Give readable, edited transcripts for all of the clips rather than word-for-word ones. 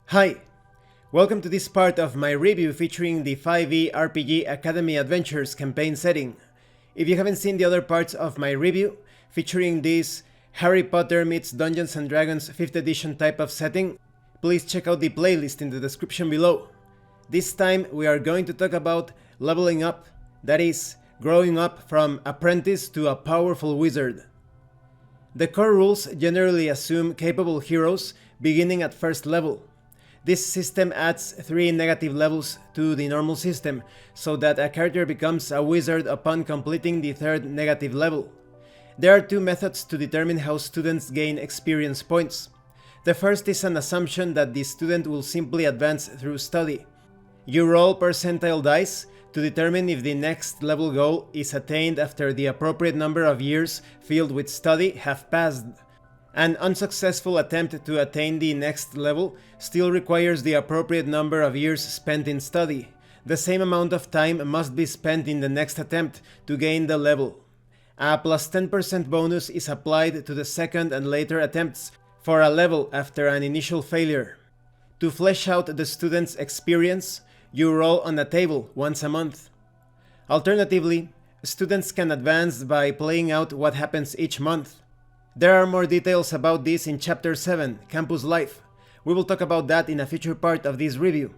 Hi! Welcome to this part of my review featuring the 5e RPG Academy Adventures campaign setting. If you haven't seen the other parts of my review, featuring this Harry Potter meets Dungeons & Dragons 5th edition type of setting, please check out the playlist in the description below. This time we are going to talk about leveling up, that is, growing up from apprentice to a powerful wizard. The core rules generally assume capable heroes beginning at first level. This system adds 3 negative levels to the normal system, so that a character becomes a wizard upon completing the 3rd negative level. There are 2 methods to determine how students gain experience points. The first is an assumption that the student will simply advance through study. You roll percentile dice to determine if the next level goal is attained after the appropriate number of years filled with study have passed. An unsuccessful attempt to attain the next level still requires the appropriate number of years spent in study. The same amount of time must be spent in the next attempt to gain the level. A plus 10% bonus is applied to the second and later attempts for a level after an initial failure. To flesh out the student's experience, you roll on a table once a month. Alternatively, students can advance by playing out what happens each month. There are more details about this in Chapter 7, Campus Life. We will talk about that in a future part of this review.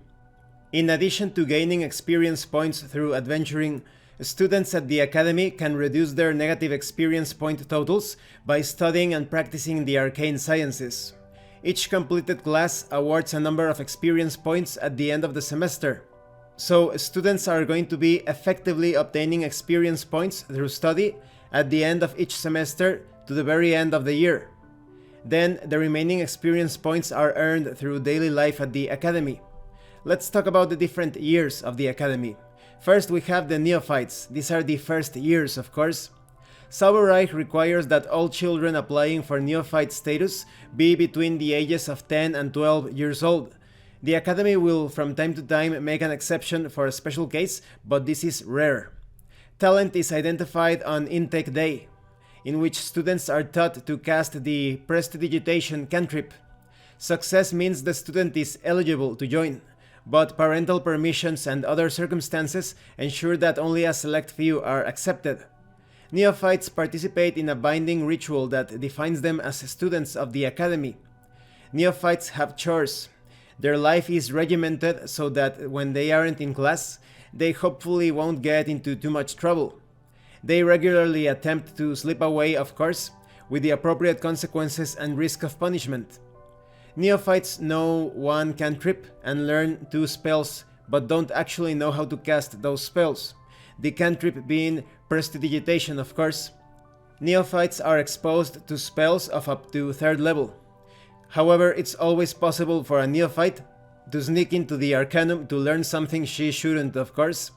In addition to gaining experience points through adventuring, students at the Academy can reduce their negative experience point totals by studying and practicing the arcane sciences. Each completed class awards a number of experience points at the end of the semester. So students are going to be effectively obtaining experience points through study at the end of each semester to the very end of the year. Then the remaining experience points are earned through daily life at the Academy. Let's talk about the different years of the Academy. First we have the Neophytes. These are the first years, of course. Zauberreich requires that all children applying for Neophyte status be between the ages of 10 and 12 years old. The Academy will from time to time make an exception for a special case, but this is rare. Talent is identified on intake day, in which students are taught to cast the Prestidigitation cantrip. Success means the student is eligible to join, but parental permissions and other circumstances ensure that only a select few are accepted. Neophytes participate in a binding ritual that defines them as students of the Academy. Neophytes have chores. Their life is regimented so that when they aren't in class, they hopefully won't get into too much trouble. They regularly attempt to slip away, of course, with the appropriate consequences and risk of punishment. Neophytes know 1 cantrip and learn 2 spells, but don't actually know how to cast those spells. The cantrip being Prestidigitation, of course. Neophytes are exposed to spells of up to 3rd level. However, it's always possible for a neophyte to sneak into the Arcanum to learn something she shouldn't, of course.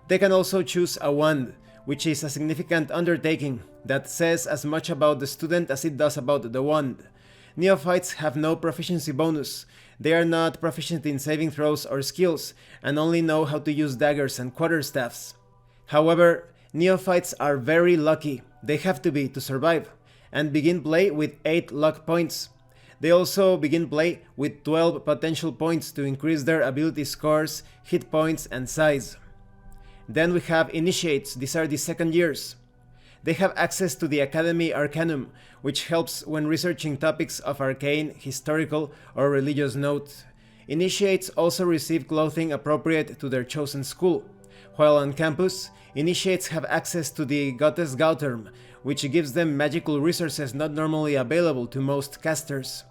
They can also choose a wand, which is a significant undertaking that says as much about the student as it does about the wand. Neophytes have no proficiency bonus. They are not proficient in saving throws or skills, and only know how to use daggers and quarterstaffs. However, neophytes are very lucky, they have to be to survive, and begin play with 8 luck points. They also begin play with 12 potential points to increase their ability scores, hit points, and size. Then we have Initiates. These are the second years. They have access to the Academy Arcanum, which helps when researching topics of arcane, historical, or religious note. Initiates also receive clothing appropriate to their chosen school. While on campus, Initiates have access to the Gottes Gauterm, which gives them magical resources not normally available to most casters.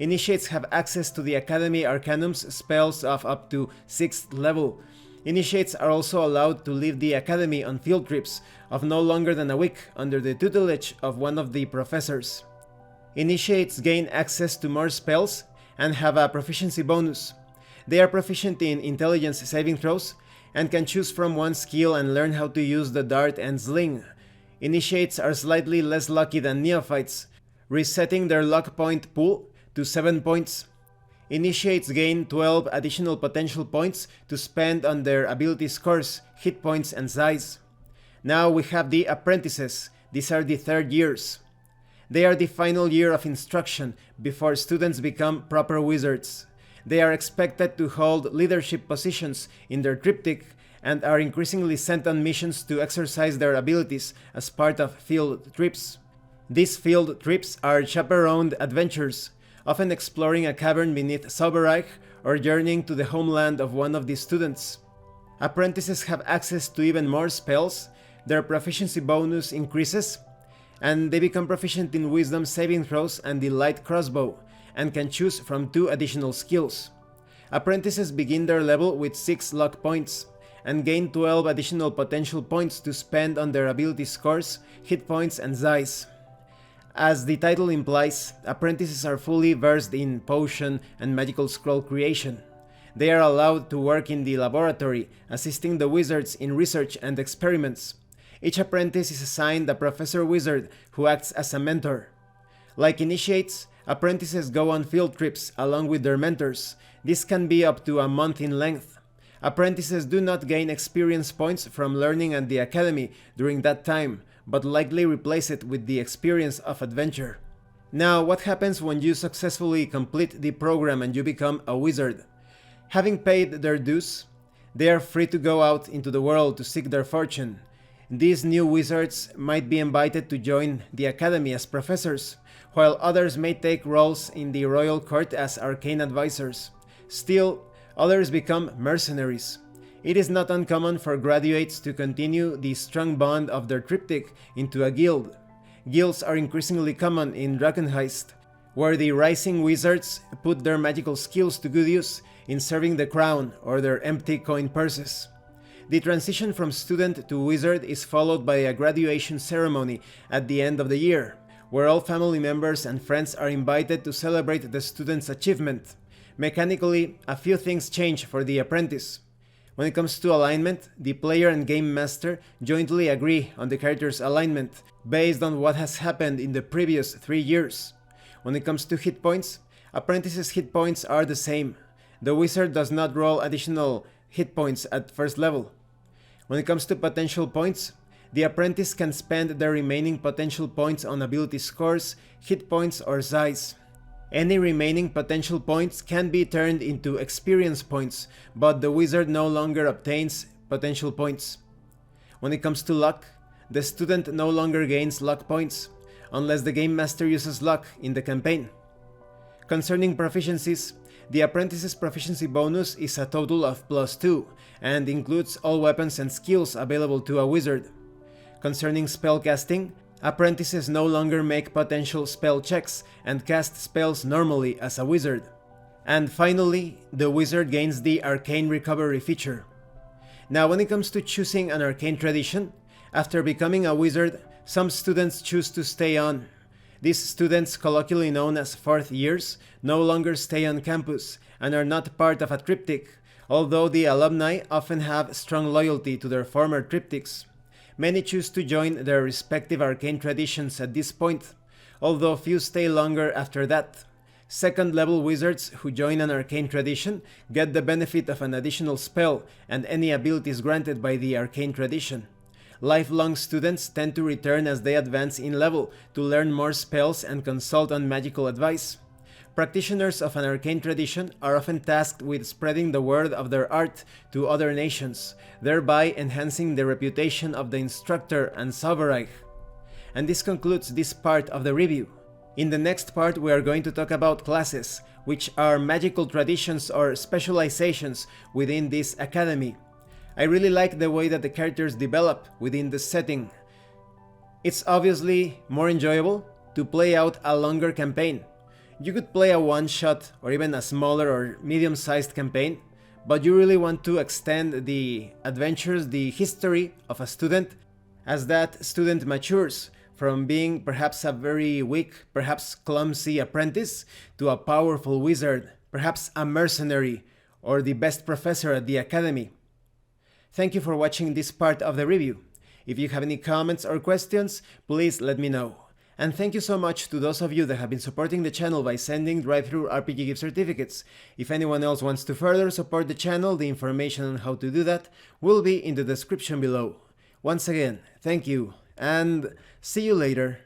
Initiates have access to the Academy Arcanum's spells of up to 6th level. Initiates are also allowed to leave the Academy on field trips of no longer than a week under the tutelage of one of the professors. Initiates gain access to more spells and have a proficiency bonus. They are proficient in intelligence saving throws and can choose from 1 skill and learn how to use the dart and sling. Initiates are slightly less lucky than neophytes, resetting their luck point pool to 7 points. Initiates gain 12 additional potential points to spend on their ability scores, hit points, and size. Now we have the Apprentices. These are the 3rd years. They are the final year of instruction before students become proper wizards. They are expected to hold leadership positions in their triptych and are increasingly sent on missions to exercise their abilities as part of field trips. These field trips are chaperoned adventures, often exploring a cavern beneath Zauberreich or journeying to the homeland of one of the students. Apprentices have access to even more spells, their proficiency bonus increases, and they become proficient in wisdom saving throws and the light crossbow, and can choose from 2 additional skills. Apprentices begin their level with 6 luck points, and gain 12 additional potential points to spend on their ability scores, hit points, and Zeiss. As the title implies, apprentices are fully versed in potion and magical scroll creation. They are allowed to work in the laboratory, assisting the wizards in research and experiments. Each apprentice is assigned a professor wizard who acts as a mentor. Like initiates, apprentices go on field trips along with their mentors. This can be up to a month in length. Apprentices do not gain experience points from learning at the academy during that time, but likely replace it with the experience of adventure. Now, what happens when you successfully complete the program and you become a wizard? Having paid their dues, they are free to go out into the world to seek their fortune. These new wizards might be invited to join the academy as professors, while others may take roles in the royal court as arcane advisors. Still, others become mercenaries. It is not uncommon for graduates to continue the strong bond of their triptych into a guild. Guilds are increasingly common in Drakenheist, where the rising wizards put their magical skills to good use in serving the crown or their empty coin purses. The transition from student to wizard is followed by a graduation ceremony at the end of the year, where all family members and friends are invited to celebrate the student's achievement. Mechanically, a few things change for the apprentice. When it comes to alignment, the player and game master jointly agree on the character's alignment based on what has happened in the previous 3 years. When it comes to hit points, apprentices' hit points are the same. The wizard does not roll additional hit points at first level. When it comes to potential points, the apprentice can spend their remaining potential points on ability scores, hit points, or Zeiss. Any remaining potential points can be turned into experience points, but the wizard no longer obtains potential points. When it comes to luck, the student no longer gains luck points, unless the game master uses luck in the campaign. Concerning proficiencies, the apprentice's proficiency bonus is a total of +2, and includes all weapons and skills available to a wizard. Concerning spellcasting, apprentices no longer make potential spell checks and cast spells normally as a wizard. And finally, the wizard gains the Arcane Recovery feature. Now, when it comes to choosing an arcane tradition, after becoming a wizard, some students choose to stay on. These students, colloquially known as 4th years, no longer stay on campus and are not part of a triptych, although the alumni often have strong loyalty to their former triptychs. Many choose to join their respective arcane traditions at this point, although few stay longer after that. Second-level wizards who join an arcane tradition get the benefit of an additional spell and any abilities granted by the arcane tradition. Lifelong students tend to return as they advance in level to learn more spells and consult on magical advice. Practitioners of an arcane tradition are often tasked with spreading the word of their art to other nations, thereby enhancing the reputation of the instructor and Zauberreich. And this concludes this part of the review. In the next part we are going to talk about classes, which are magical traditions or specializations within this academy. I really like the way that the characters develop within the setting. It's obviously more enjoyable to play out a longer campaign. You could play a one-shot or even a smaller or medium-sized campaign, but you really want to extend the adventures, the history of a student, as that student matures from being perhaps a very weak, perhaps clumsy apprentice to a powerful wizard, perhaps a mercenary, or the best professor at the academy. Thank you for watching this part of the review. If you have any comments or questions, please let me know. And thank you so much to those of you that have been supporting the channel by sending drive-thru RPG gift certificates. If anyone else wants to further support the channel, the information on how to do that will be in the description below. Once again, thank you, and see you later.